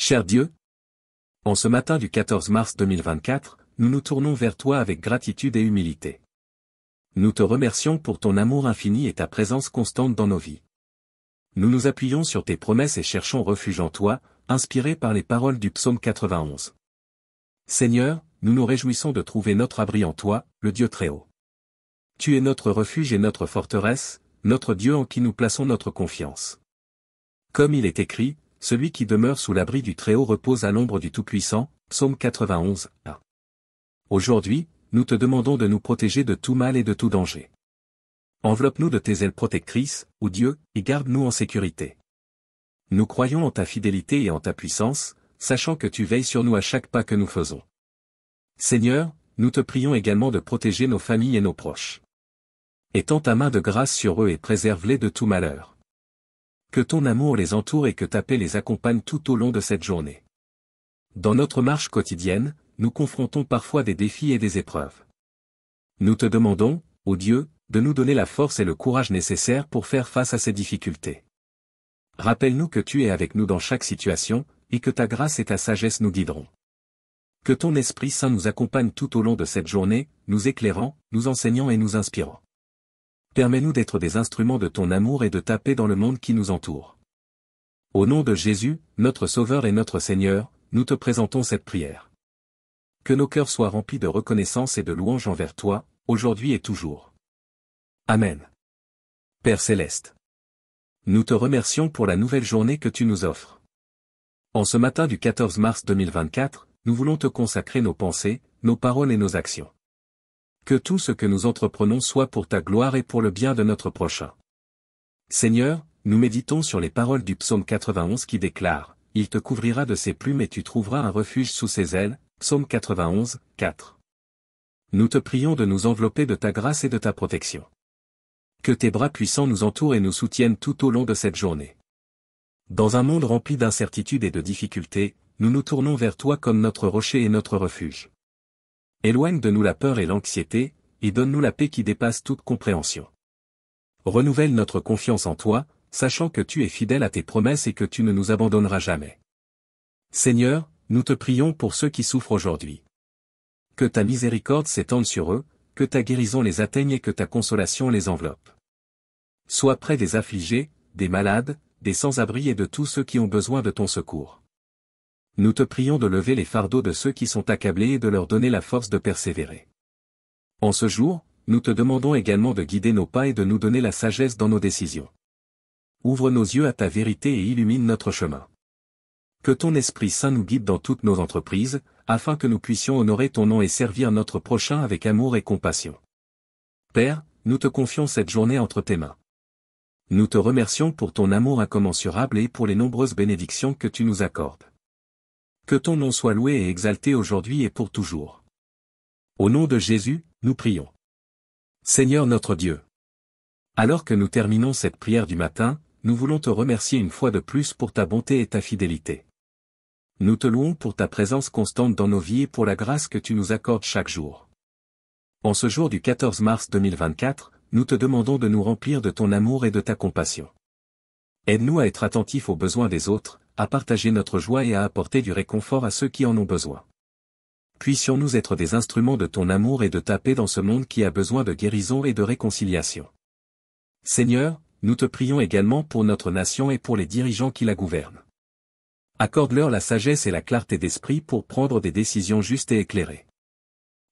Cher Dieu, en ce matin du 14 mars 2024, nous nous tournons vers toi avec gratitude et humilité. Nous te remercions pour ton amour infini et ta présence constante dans nos vies. Nous nous appuyons sur tes promesses et cherchons refuge en toi, inspirés par les paroles du psaume 91. Seigneur, nous nous réjouissons de trouver notre abri en toi, le Dieu Très-Haut. Tu es notre refuge et notre forteresse, notre Dieu en qui nous plaçons notre confiance. Comme il est écrit, celui qui demeure sous l'abri du Très-Haut repose à l'ombre du Tout-Puissant, psaume 91, 1. Aujourd'hui, nous te demandons de nous protéger de tout mal et de tout danger. Enveloppe-nous de tes ailes protectrices, ô Dieu, et garde-nous en sécurité. Nous croyons en ta fidélité et en ta puissance, sachant que tu veilles sur nous à chaque pas que nous faisons. Seigneur, nous te prions également de protéger nos familles et nos proches. Étends ta main de grâce sur eux et préserve-les de tout malheur. Que ton amour les entoure et que ta paix les accompagne tout au long de cette journée. Dans notre marche quotidienne, nous confrontons parfois des défis et des épreuves. Nous te demandons, ô Dieu, de nous donner la force et le courage nécessaires pour faire face à ces difficultés. Rappelle-nous que tu es avec nous dans chaque situation, et que ta grâce et ta sagesse nous guideront. Que ton Esprit Saint nous accompagne tout au long de cette journée, nous éclairant, nous enseignant et nous inspirant. Permets-nous d'être des instruments de ton amour et de ta paix dans le monde qui nous entoure. Au nom de Jésus, notre Sauveur et notre Seigneur, nous te présentons cette prière. Que nos cœurs soient remplis de reconnaissance et de louange envers toi, aujourd'hui et toujours. Amen. Père Céleste, nous te remercions pour la nouvelle journée que tu nous offres. En ce matin du 14 mars 2024, nous voulons te consacrer nos pensées, nos paroles et nos actions. Que tout ce que nous entreprenons soit pour ta gloire et pour le bien de notre prochain. Seigneur, nous méditons sur les paroles du psaume 91 qui déclare « Il te couvrira de ses plumes et tu trouveras un refuge sous ses ailes » psaume 91, 4. Nous te prions de nous envelopper de ta grâce et de ta protection. Que tes bras puissants nous entourent et nous soutiennent tout au long de cette journée. Dans un monde rempli d'incertitudes et de difficultés, nous nous tournons vers toi comme notre rocher et notre refuge. Éloigne de nous la peur et l'anxiété, et donne-nous la paix qui dépasse toute compréhension. Renouvelle notre confiance en toi, sachant que tu es fidèle à tes promesses et que tu ne nous abandonneras jamais. Seigneur, nous te prions pour ceux qui souffrent aujourd'hui. Que ta miséricorde s'étende sur eux, que ta guérison les atteigne et que ta consolation les enveloppe. Sois près des affligés, des malades, des sans-abri et de tous ceux qui ont besoin de ton secours. Nous te prions de lever les fardeaux de ceux qui sont accablés et de leur donner la force de persévérer. En ce jour, nous te demandons également de guider nos pas et de nous donner la sagesse dans nos décisions. Ouvre nos yeux à ta vérité et illumine notre chemin. Que ton Esprit Saint nous guide dans toutes nos entreprises, afin que nous puissions honorer ton nom et servir notre prochain avec amour et compassion. Père, nous te confions cette journée entre tes mains. Nous te remercions pour ton amour incommensurable et pour les nombreuses bénédictions que tu nous accordes. Que ton nom soit loué et exalté aujourd'hui et pour toujours. Au nom de Jésus, nous prions. Seigneur notre Dieu. Alors que nous terminons cette prière du matin, nous voulons te remercier une fois de plus pour ta bonté et ta fidélité. Nous te louons pour ta présence constante dans nos vies et pour la grâce que tu nous accordes chaque jour. En ce jour du 14 mars 2024, nous te demandons de nous remplir de ton amour et de ta compassion. Aide-nous à être attentifs aux besoins des autres, à partager notre joie et à apporter du réconfort à ceux qui en ont besoin. Puissions-nous être des instruments de ton amour et de ta paix dans ce monde qui a besoin de guérison et de réconciliation. Seigneur, nous te prions également pour notre nation et pour les dirigeants qui la gouvernent. Accorde-leur la sagesse et la clarté d'esprit pour prendre des décisions justes et éclairées.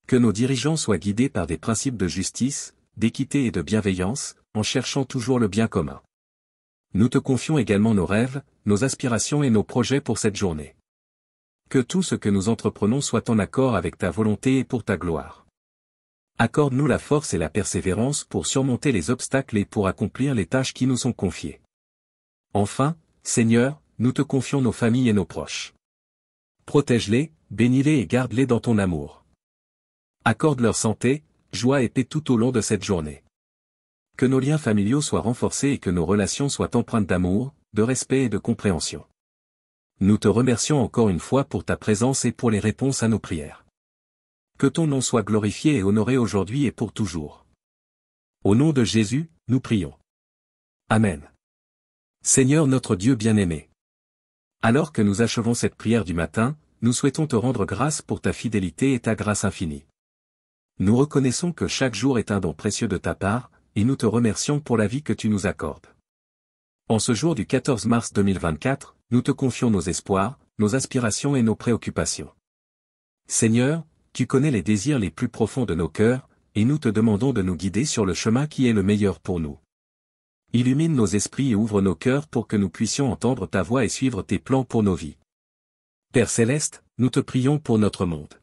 Que nos dirigeants soient guidés par des principes de justice, d'équité et de bienveillance, en cherchant toujours le bien commun. Nous te confions également nos rêves, nos aspirations et nos projets pour cette journée. Que tout ce que nous entreprenons soit en accord avec ta volonté et pour ta gloire. Accorde-nous la force et la persévérance pour surmonter les obstacles et pour accomplir les tâches qui nous sont confiées. Enfin, Seigneur, nous te confions nos familles et nos proches. Protège-les, bénis-les et garde-les dans ton amour. Accorde leur santé, joie et paix tout au long de cette journée. Que nos liens familiaux soient renforcés et que nos relations soient empreintes d'amour, de respect et de compréhension. Nous te remercions encore une fois pour ta présence et pour les réponses à nos prières. Que ton nom soit glorifié et honoré aujourd'hui et pour toujours. Au nom de Jésus, nous prions. Amen. Seigneur notre Dieu bien-aimé. Alors que nous achevons cette prière du matin, nous souhaitons te rendre grâce pour ta fidélité et ta grâce infinie. Nous reconnaissons que chaque jour est un don précieux de ta part, et nous te remercions pour la vie que tu nous accordes. En ce jour du 14 mars 2024, nous te confions nos espoirs, nos aspirations et nos préoccupations. Seigneur, tu connais les désirs les plus profonds de nos cœurs, et nous te demandons de nous guider sur le chemin qui est le meilleur pour nous. Illumine nos esprits et ouvre nos cœurs pour que nous puissions entendre ta voix et suivre tes plans pour nos vies. Père Céleste, nous te prions pour notre monde.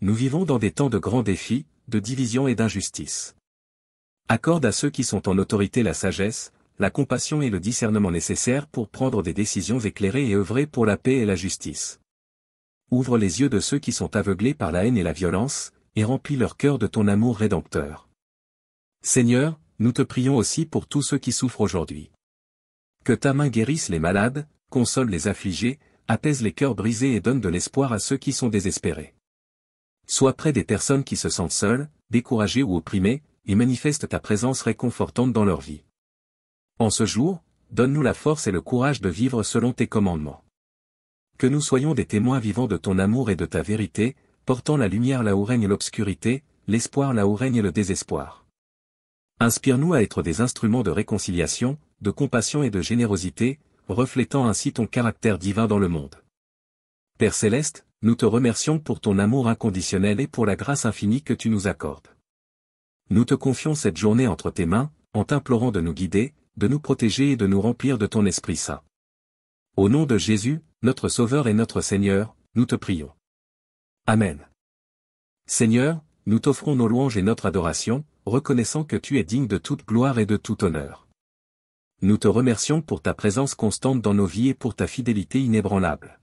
Nous vivons dans des temps de grands défis, de division et d'injustice. Accorde à ceux qui sont en autorité la sagesse, la compassion et le discernement nécessaires pour prendre des décisions éclairées et œuvrer pour la paix et la justice. Ouvre les yeux de ceux qui sont aveuglés par la haine et la violence, et remplis leur cœur de ton amour rédempteur. Seigneur, nous te prions aussi pour tous ceux qui souffrent aujourd'hui. Que ta main guérisse les malades, console les affligés, apaise les cœurs brisés et donne de l'espoir à ceux qui sont désespérés. Sois près des personnes qui se sentent seules, découragées ou opprimées, et manifeste ta présence réconfortante dans leur vie. En ce jour, donne-nous la force et le courage de vivre selon tes commandements. Que nous soyons des témoins vivants de ton amour et de ta vérité, portant la lumière là où règne l'obscurité, l'espoir là où règne le désespoir. Inspire-nous à être des instruments de réconciliation, de compassion et de générosité, reflétant ainsi ton caractère divin dans le monde. Père Céleste, nous te remercions pour ton amour inconditionnel et pour la grâce infinie que tu nous accordes. Nous te confions cette journée entre tes mains, en t'implorant de nous guider, de nous protéger et de nous remplir de ton Esprit Saint. Au nom de Jésus, notre Sauveur et notre Seigneur, nous te prions. Amen. Seigneur, nous t'offrons nos louanges et notre adoration, reconnaissant que tu es digne de toute gloire et de tout honneur. Nous te remercions pour ta présence constante dans nos vies et pour ta fidélité inébranlable.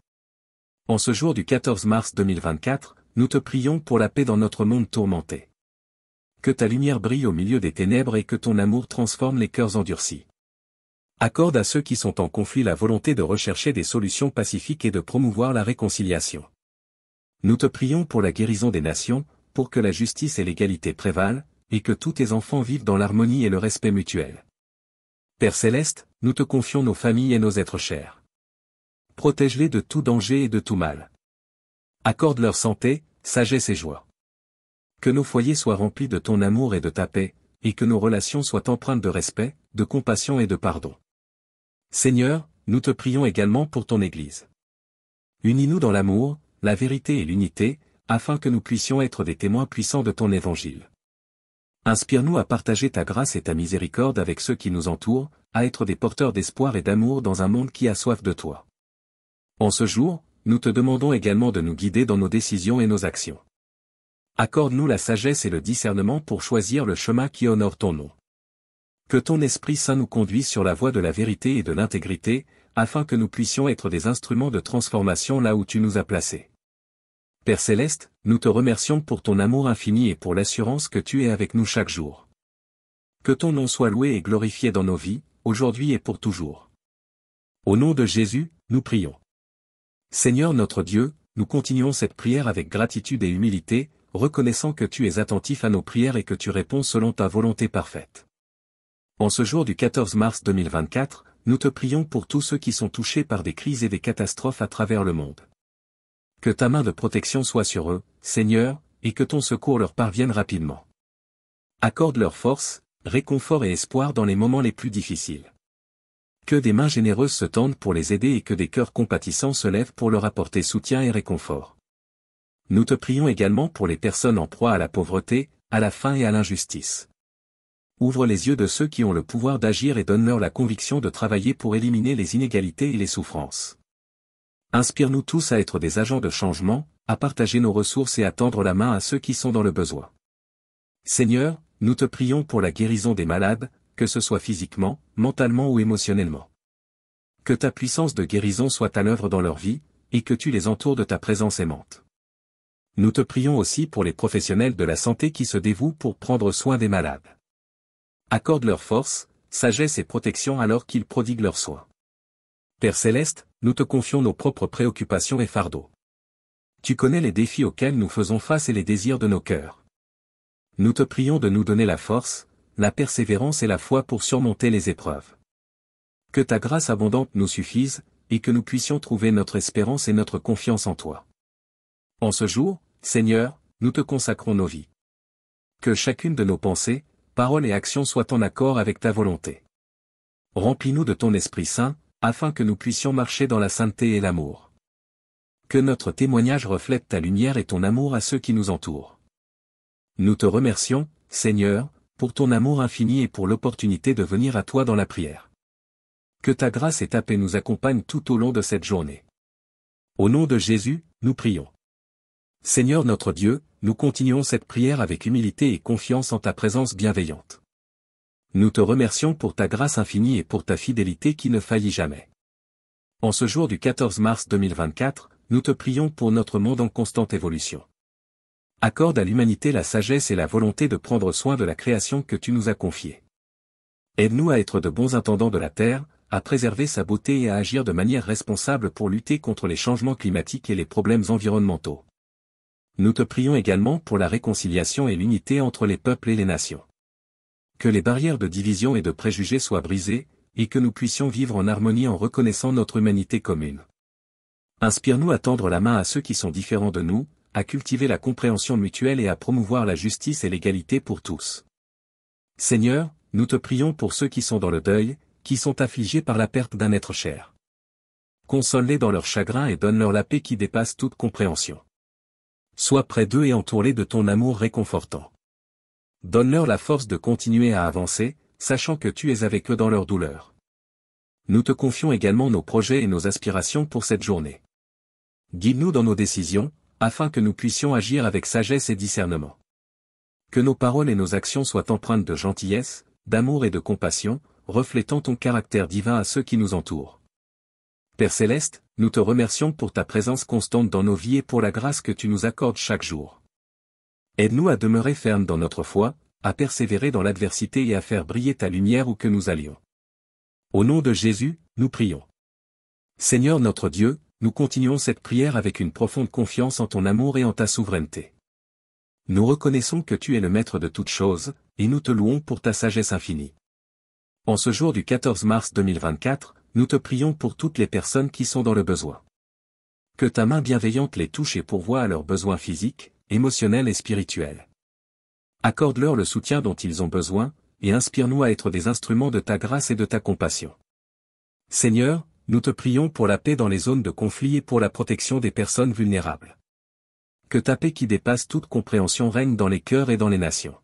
En ce jour du 14 mars 2024, nous te prions pour la paix dans notre monde tourmenté. Que ta lumière brille au milieu des ténèbres et que ton amour transforme les cœurs endurcis. Accorde à ceux qui sont en conflit la volonté de rechercher des solutions pacifiques et de promouvoir la réconciliation. Nous te prions pour la guérison des nations, pour que la justice et l'égalité prévalent, et que tous tes enfants vivent dans l'harmonie et le respect mutuel. Père Céleste, nous te confions nos familles et nos êtres chers. Protège-les de tout danger et de tout mal. Accorde leur santé, sagesse et joie. Que nos foyers soient remplis de ton amour et de ta paix, et que nos relations soient empreintes de respect, de compassion et de pardon. Seigneur, nous te prions également pour ton Église. Unis-nous dans l'amour, la vérité et l'unité, afin que nous puissions être des témoins puissants de ton Évangile. Inspire-nous à partager ta grâce et ta miséricorde avec ceux qui nous entourent, à être des porteurs d'espoir et d'amour dans un monde qui a soif de toi. En ce jour, nous te demandons également de nous guider dans nos décisions et nos actions. Accorde-nous la sagesse et le discernement pour choisir le chemin qui honore ton nom. Que ton Esprit Saint nous conduise sur la voie de la vérité et de l'intégrité, afin que nous puissions être des instruments de transformation là où tu nous as placés. Père Céleste, nous te remercions pour ton amour infini et pour l'assurance que tu es avec nous chaque jour. Que ton nom soit loué et glorifié dans nos vies, aujourd'hui et pour toujours. Au nom de Jésus, nous prions. Seigneur notre Dieu, nous continuons cette prière avec gratitude et humilité, reconnaissant que tu es attentif à nos prières et que tu réponds selon ta volonté parfaite. En ce jour du 14 mars 2024, nous te prions pour tous ceux qui sont touchés par des crises et des catastrophes à travers le monde. Que ta main de protection soit sur eux, Seigneur, et que ton secours leur parvienne rapidement. Accorde leur force, réconfort et espoir dans les moments les plus difficiles. Que des mains généreuses se tendent pour les aider et que des cœurs compatissants se lèvent pour leur apporter soutien et réconfort. Nous te prions également pour les personnes en proie à la pauvreté, à la faim et à l'injustice. Ouvre les yeux de ceux qui ont le pouvoir d'agir et donne-leur la conviction de travailler pour éliminer les inégalités et les souffrances. Inspire-nous tous à être des agents de changement, à partager nos ressources et à tendre la main à ceux qui sont dans le besoin. Seigneur, nous te prions pour la guérison des malades, que ce soit physiquement, mentalement ou émotionnellement. Que ta puissance de guérison soit à l'œuvre dans leur vie, et que tu les entoures de ta présence aimante. Nous te prions aussi pour les professionnels de la santé qui se dévouent pour prendre soin des malades. Accorde leur force, sagesse et protection alors qu'ils prodiguent leurs soins. Père Céleste, nous te confions nos propres préoccupations et fardeaux. Tu connais les défis auxquels nous faisons face et les désirs de nos cœurs. Nous te prions de nous donner la force, la persévérance et la foi pour surmonter les épreuves. Que ta grâce abondante nous suffise, et que nous puissions trouver notre espérance et notre confiance en toi. En ce jour, Seigneur, nous te consacrons nos vies. Que chacune de nos pensées, paroles et actions soient en accord avec ta volonté. Remplis-nous de ton Esprit Saint, afin que nous puissions marcher dans la sainteté et l'amour. Que notre témoignage reflète ta lumière et ton amour à ceux qui nous entourent. Nous te remercions, Seigneur, pour ton amour infini et pour l'opportunité de venir à toi dans la prière. Que ta grâce et ta paix nous accompagnent tout au long de cette journée. Au nom de Jésus, nous prions. Seigneur notre Dieu, nous continuons cette prière avec humilité et confiance en ta présence bienveillante. Nous te remercions pour ta grâce infinie et pour ta fidélité qui ne faillit jamais. En ce jour du 14 mars 2024, nous te prions pour notre monde en constante évolution. Accorde à l'humanité la sagesse et la volonté de prendre soin de la création que tu nous as confiée. Aide-nous à être de bons intendants de la terre, à préserver sa beauté et à agir de manière responsable pour lutter contre les changements climatiques et les problèmes environnementaux. Nous te prions également pour la réconciliation et l'unité entre les peuples et les nations. Que les barrières de division et de préjugés soient brisées, et que nous puissions vivre en harmonie en reconnaissant notre humanité commune. Inspire-nous à tendre la main à ceux qui sont différents de nous, à cultiver la compréhension mutuelle et à promouvoir la justice et l'égalité pour tous. Seigneur, nous te prions pour ceux qui sont dans le deuil, qui sont affligés par la perte d'un être cher. Console-les dans leur chagrin et donne-leur la paix qui dépasse toute compréhension. Sois près d'eux et entoure-les de ton amour réconfortant. Donne-leur la force de continuer à avancer, sachant que tu es avec eux dans leur douleur. Nous te confions également nos projets et nos aspirations pour cette journée. Guide-nous dans nos décisions, afin que nous puissions agir avec sagesse et discernement. Que nos paroles et nos actions soient empreintes de gentillesse, d'amour et de compassion, reflétant ton caractère divin à ceux qui nous entourent. Père Céleste, nous te remercions pour ta présence constante dans nos vies et pour la grâce que tu nous accordes chaque jour. Aide-nous à demeurer fermes dans notre foi, à persévérer dans l'adversité et à faire briller ta lumière où que nous allions. Au nom de Jésus, nous prions. Seigneur notre Dieu, nous continuons cette prière avec une profonde confiance en ton amour et en ta souveraineté. Nous reconnaissons que tu es le maître de toutes choses, et nous te louons pour ta sagesse infinie. En ce jour du 14 mars 2024, nous te prions pour toutes les personnes qui sont dans le besoin. Que ta main bienveillante les touche et pourvoie à leurs besoins physiques, émotionnels et spirituels. Accorde-leur le soutien dont ils ont besoin, et inspire-nous à être des instruments de ta grâce et de ta compassion. Seigneur, nous te prions pour la paix dans les zones de conflit et pour la protection des personnes vulnérables. Que ta paix qui dépasse toute compréhension règne dans les cœurs et dans les nations.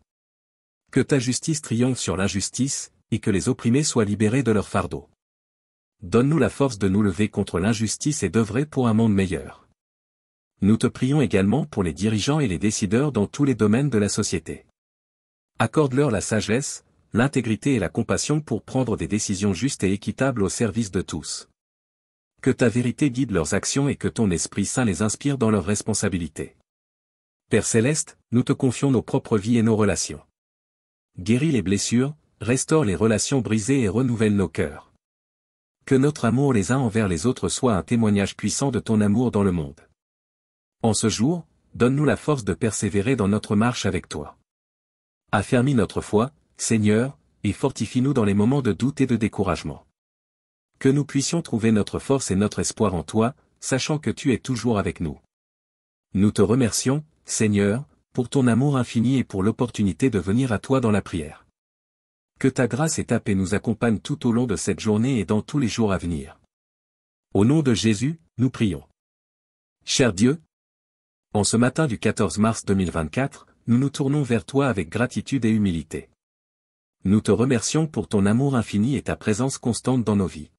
Que ta justice triomphe sur l'injustice, et que les opprimés soient libérés de leur fardeau. Donne-nous la force de nous lever contre l'injustice et d'œuvrer pour un monde meilleur. Nous te prions également pour les dirigeants et les décideurs dans tous les domaines de la société. Accorde-leur la sagesse, l'intégrité et la compassion pour prendre des décisions justes et équitables au service de tous. Que ta vérité guide leurs actions et que ton Esprit Saint les inspire dans leurs responsabilités. Père Céleste, nous te confions nos propres vies et nos relations. Guéris les blessures, restaure les relations brisées et renouvelle nos cœurs. Que notre amour les uns envers les autres soit un témoignage puissant de ton amour dans le monde. En ce jour, donne-nous la force de persévérer dans notre marche avec toi. Affermis notre foi, Seigneur, et fortifie-nous dans les moments de doute et de découragement. Que nous puissions trouver notre force et notre espoir en toi, sachant que tu es toujours avec nous. Nous te remercions, Seigneur, pour ton amour infini et pour l'opportunité de venir à toi dans la prière. Que ta grâce et ta paix nous accompagnent tout au long de cette journée et dans tous les jours à venir. Au nom de Jésus, nous prions. Cher Dieu, en ce matin du 14 mars 2024, nous nous tournons vers toi avec gratitude et humilité. Nous te remercions pour ton amour infini et ta présence constante dans nos vies.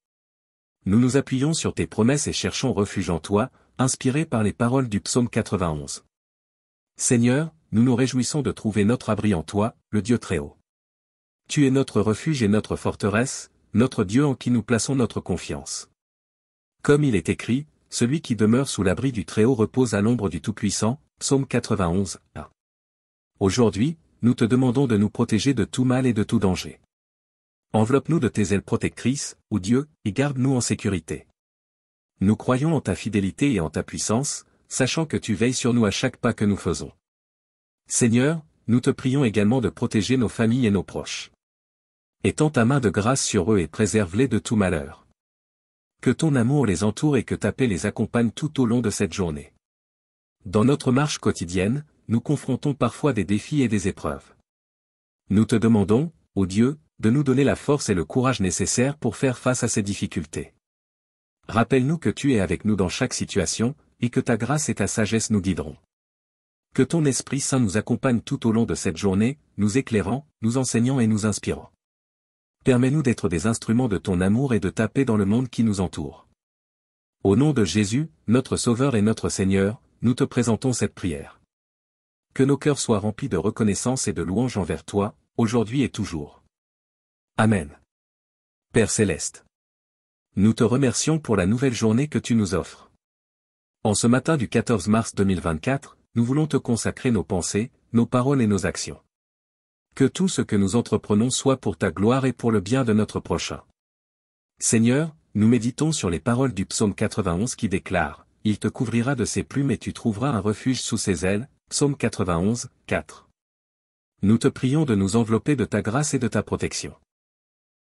Nous nous appuyons sur tes promesses et cherchons refuge en toi, inspirés par les paroles du psaume 91. Seigneur, nous nous réjouissons de trouver notre abri en toi, le Dieu Très-Haut. Tu es notre refuge et notre forteresse, notre Dieu en qui nous plaçons notre confiance. Comme il est écrit, celui qui demeure sous l'abri du Très-Haut repose à l'ombre du Tout-Puissant, psaume 91, 1. Aujourd'hui, nous te demandons de nous protéger de tout mal et de tout danger. Enveloppe-nous de tes ailes protectrices, ô Dieu, et garde-nous en sécurité. Nous croyons en ta fidélité et en ta puissance, sachant que tu veilles sur nous à chaque pas que nous faisons. Seigneur, nous te prions également de protéger nos familles et nos proches. Étends ta main de grâce sur eux et préserve-les de tout malheur. Que ton amour les entoure et que ta paix les accompagne tout au long de cette journée. Dans notre marche quotidienne, nous confrontons parfois des défis et des épreuves. Nous te demandons, ô Dieu, de nous donner la force et le courage nécessaires pour faire face à ces difficultés. Rappelle-nous que tu es avec nous dans chaque situation, et que ta grâce et ta sagesse nous guideront. Que ton Esprit Saint nous accompagne tout au long de cette journée, nous éclairant, nous enseignant et nous inspirant. Permets-nous d'être des instruments de ton amour et de ta paix dans le monde qui nous entoure. Au nom de Jésus, notre Sauveur et notre Seigneur, nous te présentons cette prière. Que nos cœurs soient remplis de reconnaissance et de louange envers toi, aujourd'hui et toujours. Amen. Père Céleste, nous te remercions pour la nouvelle journée que tu nous offres. En ce matin du 14 mars 2024, nous voulons te consacrer nos pensées, nos paroles et nos actions. Que tout ce que nous entreprenons soit pour ta gloire et pour le bien de notre prochain. Seigneur, nous méditons sur les paroles du psaume 91 qui déclare « Il te couvrira de ses plumes et tu trouveras un refuge sous ses ailes » Psaume 91, 4. Nous te prions de nous envelopper de ta grâce et de ta protection.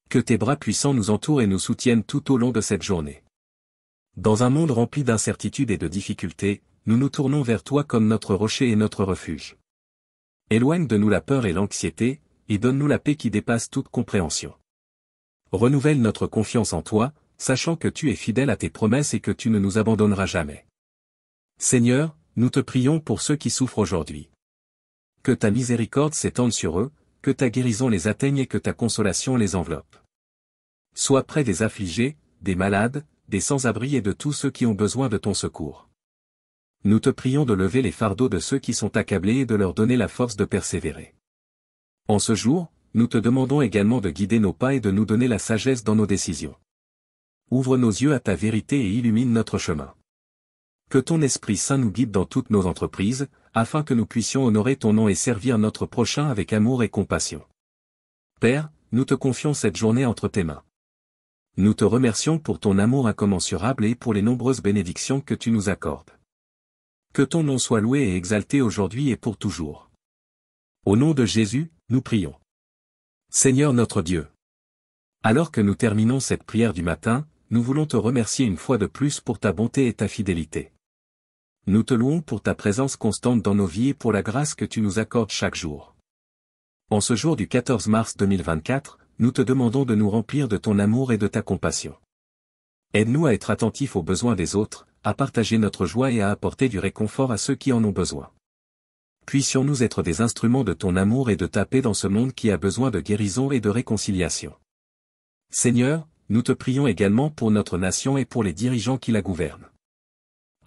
Que tes bras puissants nous entourent et nous soutiennent tout au long de cette journée. Dans un monde rempli d'incertitudes et de difficultés, nous nous tournons vers toi comme notre rocher et notre refuge. Éloigne de nous la peur et l'anxiété, et donne-nous la paix qui dépasse toute compréhension. Renouvelle notre confiance en toi, sachant que tu es fidèle à tes promesses et que tu ne nous abandonneras jamais. Seigneur, nous te prions pour ceux qui souffrent aujourd'hui. Que ta miséricorde s'étende sur eux, que ta guérison les atteigne et que ta consolation les enveloppe. Sois près des affligés, des malades, des sans-abri et de tous ceux qui ont besoin de ton secours. Nous te prions de lever les fardeaux de ceux qui sont accablés et de leur donner la force de persévérer. En ce jour, nous te demandons également de guider nos pas et de nous donner la sagesse dans nos décisions. Ouvre nos yeux à ta vérité et illumine notre chemin. Que ton Esprit Saint nous guide dans toutes nos entreprises, afin que nous puissions honorer ton nom et servir notre prochain avec amour et compassion. Père, nous te confions cette journée entre tes mains. Nous te remercions pour ton amour incommensurable et pour les nombreuses bénédictions que tu nous accordes. Que ton nom soit loué et exalté aujourd'hui et pour toujours. Au nom de Jésus, nous prions. Seigneur notre Dieu. Alors que nous terminons cette prière du matin, nous voulons te remercier une fois de plus pour ta bonté et ta fidélité. Nous te louons pour ta présence constante dans nos vies et pour la grâce que tu nous accordes chaque jour. En ce jour du 14 mars 2024, nous te demandons de nous remplir de ton amour et de ta compassion. Aide-nous à être attentifs aux besoins des autres, à partager notre joie et à apporter du réconfort à ceux qui en ont besoin. Puissions-nous être des instruments de ton amour et de ta paix dans ce monde qui a besoin de guérison et de réconciliation. Seigneur, nous te prions également pour notre nation et pour les dirigeants qui la gouvernent.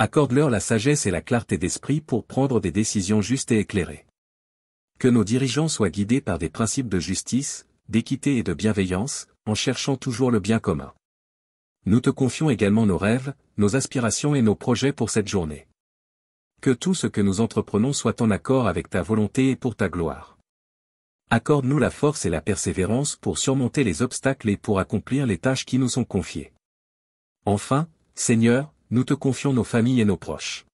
Accorde-leur la sagesse et la clarté d'esprit pour prendre des décisions justes et éclairées. Que nos dirigeants soient guidés par des principes de justice, d'équité et de bienveillance, en cherchant toujours le bien commun. Nous te confions également nos rêves, nos aspirations et nos projets pour cette journée. Que tout ce que nous entreprenons soit en accord avec ta volonté et pour ta gloire. Accorde-nous la force et la persévérance pour surmonter les obstacles et pour accomplir les tâches qui nous sont confiées. Enfin, Seigneur, nous te confions nos familles et nos proches.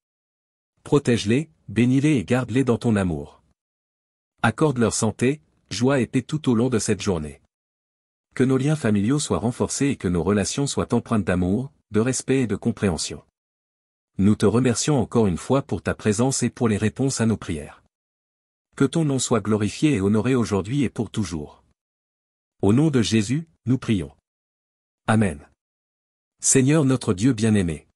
Protège-les, bénis-les et garde-les dans ton amour. Accorde leur santé, joie et paix tout au long de cette journée. Que nos liens familiaux soient renforcés et que nos relations soient empreintes d'amour, de respect et de compréhension. Nous te remercions encore une fois pour ta présence et pour les réponses à nos prières. Que ton nom soit glorifié et honoré aujourd'hui et pour toujours. Au nom de Jésus, nous prions. Amen. Seigneur notre Dieu bien-aimé.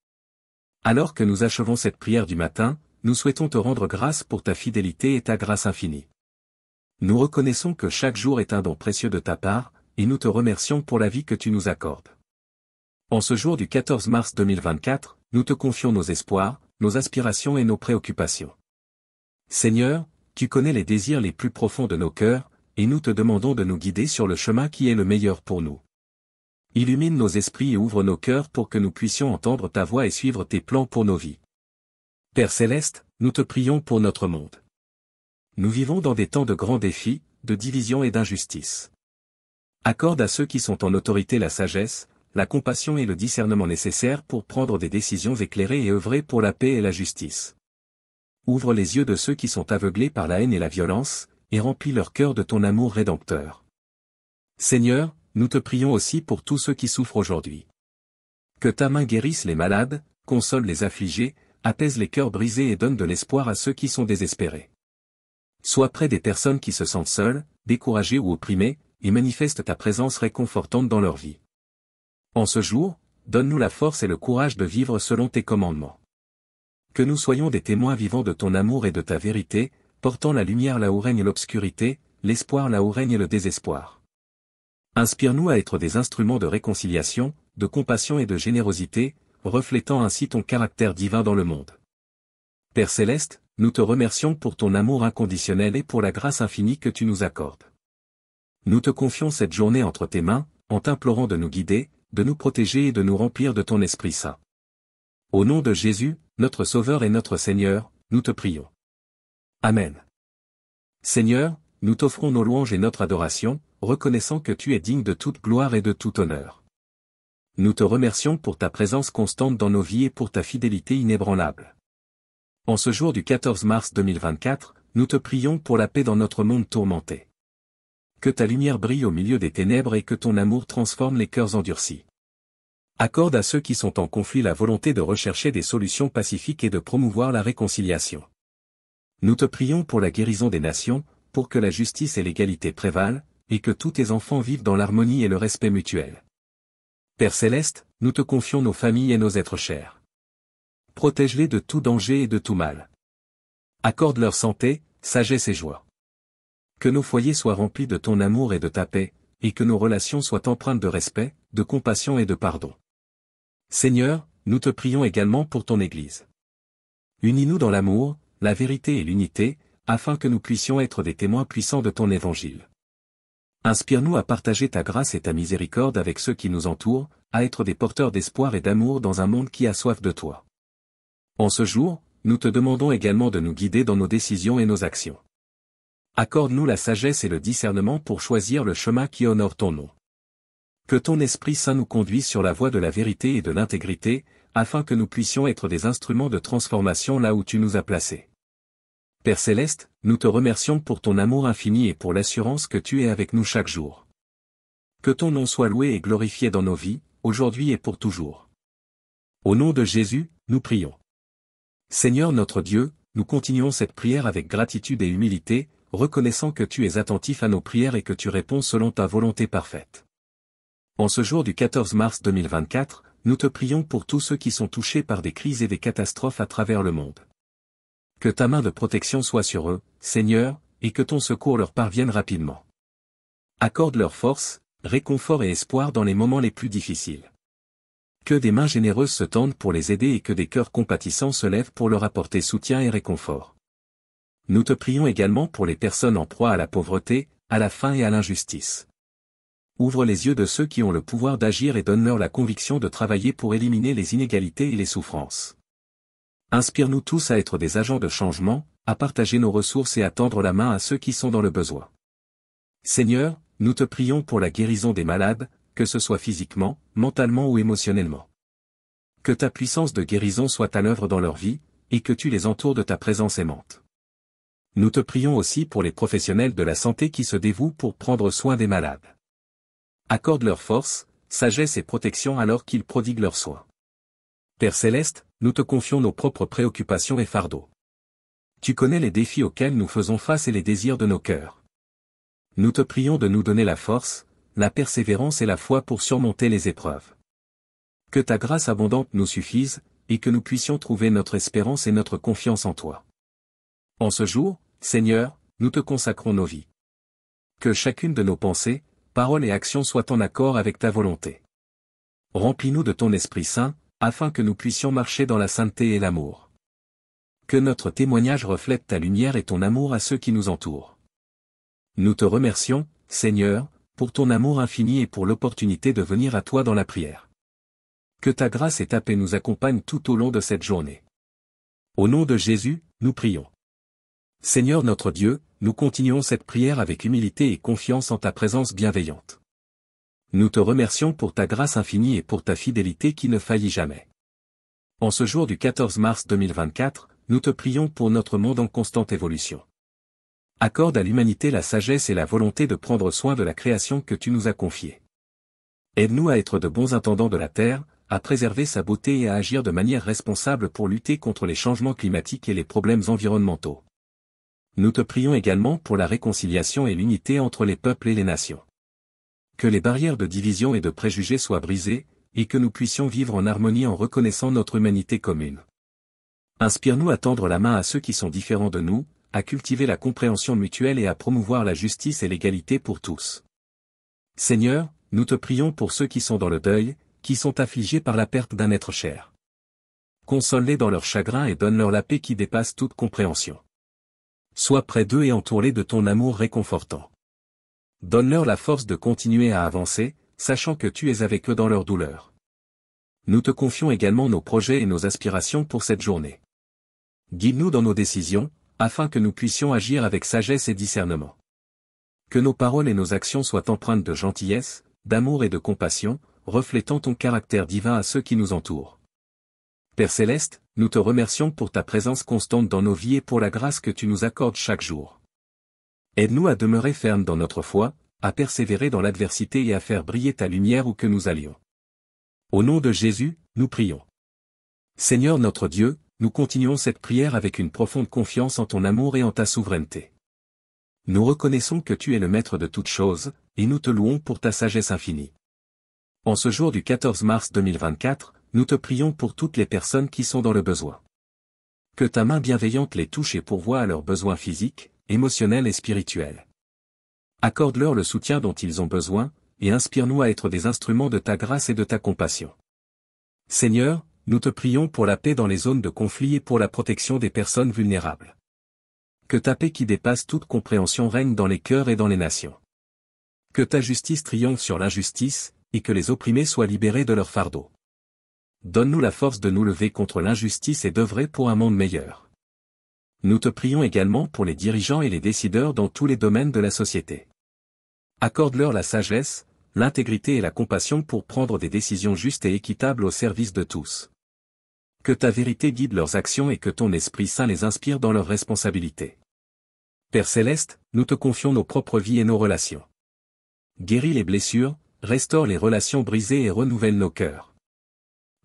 Alors que nous achevons cette prière du matin, nous souhaitons te rendre grâce pour ta fidélité et ta grâce infinie. Nous reconnaissons que chaque jour est un don précieux de ta part, et nous te remercions pour la vie que tu nous accordes. En ce jour du 14 mars 2024, nous te confions nos espoirs, nos aspirations et nos préoccupations. Seigneur, tu connais les désirs les plus profonds de nos cœurs, et nous te demandons de nous guider sur le chemin qui est le meilleur pour nous. Illumine nos esprits et ouvre nos cœurs pour que nous puissions entendre ta voix et suivre tes plans pour nos vies. Père Céleste, nous te prions pour notre monde. Nous vivons dans des temps de grands défis, de division et d'injustice. Accorde à ceux qui sont en autorité la sagesse, la compassion et le discernement nécessaires pour prendre des décisions éclairées et œuvrer pour la paix et la justice. Ouvre les yeux de ceux qui sont aveuglés par la haine et la violence, et remplis leur cœur de ton amour rédempteur. Seigneur, nous te prions aussi pour tous ceux qui souffrent aujourd'hui. Que ta main guérisse les malades, console les affligés, apaise les cœurs brisés et donne de l'espoir à ceux qui sont désespérés. Sois près des personnes qui se sentent seules, découragées ou opprimées, et manifeste ta présence réconfortante dans leur vie. En ce jour, donne-nous la force et le courage de vivre selon tes commandements. Que nous soyons des témoins vivants de ton amour et de ta vérité, portant la lumière là où règne l'obscurité, l'espoir là où règne le désespoir. Inspire-nous à être des instruments de réconciliation, de compassion et de générosité, reflétant ainsi ton caractère divin dans le monde. Père céleste, nous te remercions pour ton amour inconditionnel et pour la grâce infinie que tu nous accordes. Nous te confions cette journée entre tes mains, en t'implorant de nous guider, de nous protéger et de nous remplir de ton Esprit Saint. Au nom de Jésus, notre Sauveur et notre Seigneur, nous te prions. Amen. Seigneur, nous t'offrons nos louanges et notre adoration, reconnaissant que tu es digne de toute gloire et de tout honneur. Nous te remercions pour ta présence constante dans nos vies et pour ta fidélité inébranlable. En ce jour du 14 mars 2024, nous te prions pour la paix dans notre monde tourmenté. Que ta lumière brille au milieu des ténèbres et que ton amour transforme les cœurs endurcis. Accorde à ceux qui sont en conflit la volonté de rechercher des solutions pacifiques et de promouvoir la réconciliation. Nous te prions pour la guérison des nations, pour que la justice et l'égalité prévalent, et que tous tes enfants vivent dans l'harmonie et le respect mutuel. Père céleste, nous te confions nos familles et nos êtres chers. Protège-les de tout danger et de tout mal. Accorde leur santé, sagesse et joie. Que nos foyers soient remplis de ton amour et de ta paix, et que nos relations soient empreintes de respect, de compassion et de pardon. Seigneur, nous te prions également pour ton Église. Unis-nous dans l'amour, la vérité et l'unité, afin que nous puissions être des témoins puissants de ton Évangile. Inspire-nous à partager ta grâce et ta miséricorde avec ceux qui nous entourent, à être des porteurs d'espoir et d'amour dans un monde qui a soif de toi. En ce jour, nous te demandons également de nous guider dans nos décisions et nos actions. Accorde-nous la sagesse et le discernement pour choisir le chemin qui honore ton nom. Que ton Esprit Saint nous conduise sur la voie de la vérité et de l'intégrité, afin que nous puissions être des instruments de transformation là où tu nous as placés. Père céleste, nous te remercions pour ton amour infini et pour l'assurance que tu es avec nous chaque jour. Que ton nom soit loué et glorifié dans nos vies, aujourd'hui et pour toujours. Au nom de Jésus, nous prions. Seigneur notre Dieu, nous continuons cette prière avec gratitude et humilité, reconnaissant que tu es attentif à nos prières et que tu réponds selon ta volonté parfaite. En ce jour du 14 mars 2024, nous te prions pour tous ceux qui sont touchés par des crises et des catastrophes à travers le monde. Que ta main de protection soit sur eux, Seigneur, et que ton secours leur parvienne rapidement. Accorde leur force, réconfort et espoir dans les moments les plus difficiles. Que des mains généreuses se tendent pour les aider et que des cœurs compatissants se lèvent pour leur apporter soutien et réconfort. Nous te prions également pour les personnes en proie à la pauvreté, à la faim et à l'injustice. Ouvre les yeux de ceux qui ont le pouvoir d'agir et donne-leur la conviction de travailler pour éliminer les inégalités et les souffrances. Inspire-nous tous à être des agents de changement, à partager nos ressources et à tendre la main à ceux qui sont dans le besoin. Seigneur, nous te prions pour la guérison des malades, que ce soit physiquement, mentalement ou émotionnellement. Que ta puissance de guérison soit à l'œuvre dans leur vie, et que tu les entoures de ta présence aimante. Nous te prions aussi pour les professionnels de la santé qui se dévouent pour prendre soin des malades. Accorde leur force, sagesse et protection alors qu'ils prodiguent leurs soins. Père céleste, nous te confions nos propres préoccupations et fardeaux. Tu connais les défis auxquels nous faisons face et les désirs de nos cœurs. Nous te prions de nous donner la force, la persévérance et la foi pour surmonter les épreuves. Que ta grâce abondante nous suffise, et que nous puissions trouver notre espérance et notre confiance en toi. En ce jour, Seigneur, nous te consacrons nos vies. Que chacune de nos pensées, paroles et actions soient en accord avec ta volonté. Remplis-nous de ton Esprit Saint, afin que nous puissions marcher dans la sainteté et l'amour. Que notre témoignage reflète ta lumière et ton amour à ceux qui nous entourent. Nous te remercions, Seigneur, pour ton amour infini et pour l'opportunité de venir à toi dans la prière. Que ta grâce et ta paix nous accompagnent tout au long de cette journée. Au nom de Jésus, nous prions. Seigneur notre Dieu, nous continuons cette prière avec humilité et confiance en ta présence bienveillante. Nous te remercions pour ta grâce infinie et pour ta fidélité qui ne faillit jamais. En ce jour du 14 mars 2024, nous te prions pour notre monde en constante évolution. Accorde à l'humanité la sagesse et la volonté de prendre soin de la création que tu nous as confiée. Aide-nous à être de bons intendants de la terre, à préserver sa beauté et à agir de manière responsable pour lutter contre les changements climatiques et les problèmes environnementaux. Nous te prions également pour la réconciliation et l'unité entre les peuples et les nations. Que les barrières de division et de préjugés soient brisées, et que nous puissions vivre en harmonie en reconnaissant notre humanité commune. Inspire-nous à tendre la main à ceux qui sont différents de nous, à cultiver la compréhension mutuelle et à promouvoir la justice et l'égalité pour tous. Seigneur, nous te prions pour ceux qui sont dans le deuil, qui sont affligés par la perte d'un être cher. Console-les dans leur chagrin et donne-leur la paix qui dépasse toute compréhension. Sois près d'eux et entoure-les de ton amour réconfortant. Donne-leur la force de continuer à avancer, sachant que tu es avec eux dans leur douleur. Nous te confions également nos projets et nos aspirations pour cette journée. Guide-nous dans nos décisions, afin que nous puissions agir avec sagesse et discernement. Que nos paroles et nos actions soient empreintes de gentillesse, d'amour et de compassion, reflétant ton caractère divin à ceux qui nous entourent. Père Céleste, nous te remercions pour ta présence constante dans nos vies et pour la grâce que tu nous accordes chaque jour. Aide-nous à demeurer fermes dans notre foi, à persévérer dans l'adversité et à faire briller ta lumière où que nous allions. Au nom de Jésus, nous prions. Seigneur notre Dieu, nous continuons cette prière avec une profonde confiance en ton amour et en ta souveraineté. Nous reconnaissons que tu es le maître de toutes choses, et nous te louons pour ta sagesse infinie. En ce jour du 14 mars 2024, nous te prions pour toutes les personnes qui sont dans le besoin. Que ta main bienveillante les touche et pourvoie à leurs besoins physiques, émotionnels et spirituels. Accorde-leur le soutien dont ils ont besoin, et inspire-nous à être des instruments de ta grâce et de ta compassion. Seigneur, nous te prions pour la paix dans les zones de conflit et pour la protection des personnes vulnérables. Que ta paix qui dépasse toute compréhension règne dans les cœurs et dans les nations. Que ta justice triomphe sur l'injustice, et que les opprimés soient libérés de leur fardeau. Donne-nous la force de nous lever contre l'injustice et d'œuvrer pour un monde meilleur. Nous te prions également pour les dirigeants et les décideurs dans tous les domaines de la société. Accorde-leur la sagesse, l'intégrité et la compassion pour prendre des décisions justes et équitables au service de tous. Que ta vérité guide leurs actions et que ton Esprit Saint les inspire dans leurs responsabilités. Père Céleste, nous te confions nos propres vies et nos relations. Guéris les blessures, restaure les relations brisées et renouvelle nos cœurs.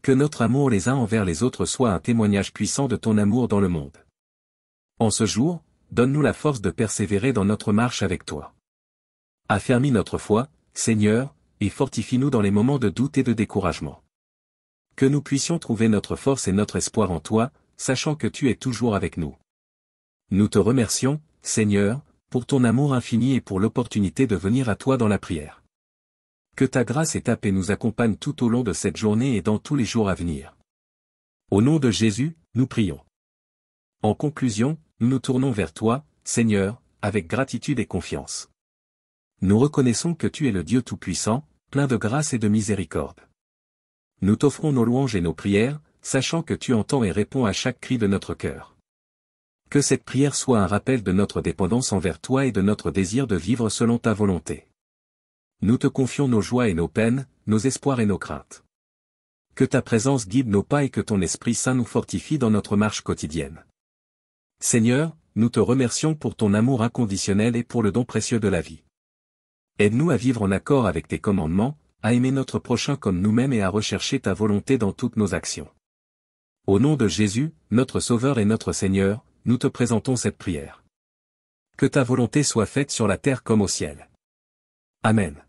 Que notre amour les uns envers les autres soit un témoignage puissant de ton amour dans le monde. En ce jour, donne-nous la force de persévérer dans notre marche avec toi. Affermis notre foi, Seigneur, et fortifie-nous dans les moments de doute et de découragement. Que nous puissions trouver notre force et notre espoir en toi, sachant que tu es toujours avec nous. Nous te remercions, Seigneur, pour ton amour infini et pour l'opportunité de venir à toi dans la prière. Que ta grâce et ta paix nous accompagnent tout au long de cette journée et dans tous les jours à venir. Au nom de Jésus, nous prions. En conclusion, nous nous tournons vers toi, Seigneur, avec gratitude et confiance. Nous reconnaissons que tu es le Dieu Tout-Puissant, plein de grâce et de miséricorde. Nous t'offrons nos louanges et nos prières, sachant que tu entends et réponds à chaque cri de notre cœur. Que cette prière soit un rappel de notre dépendance envers toi et de notre désir de vivre selon ta volonté. Nous te confions nos joies et nos peines, nos espoirs et nos craintes. Que ta présence guide nos pas et que ton Esprit Saint nous fortifie dans notre marche quotidienne. Seigneur, nous te remercions pour ton amour inconditionnel et pour le don précieux de la vie. Aide-nous à vivre en accord avec tes commandements, à aimer notre prochain comme nous-mêmes et à rechercher ta volonté dans toutes nos actions. Au nom de Jésus, notre Sauveur et notre Seigneur, nous te présentons cette prière. Que ta volonté soit faite sur la terre comme au ciel. Amen.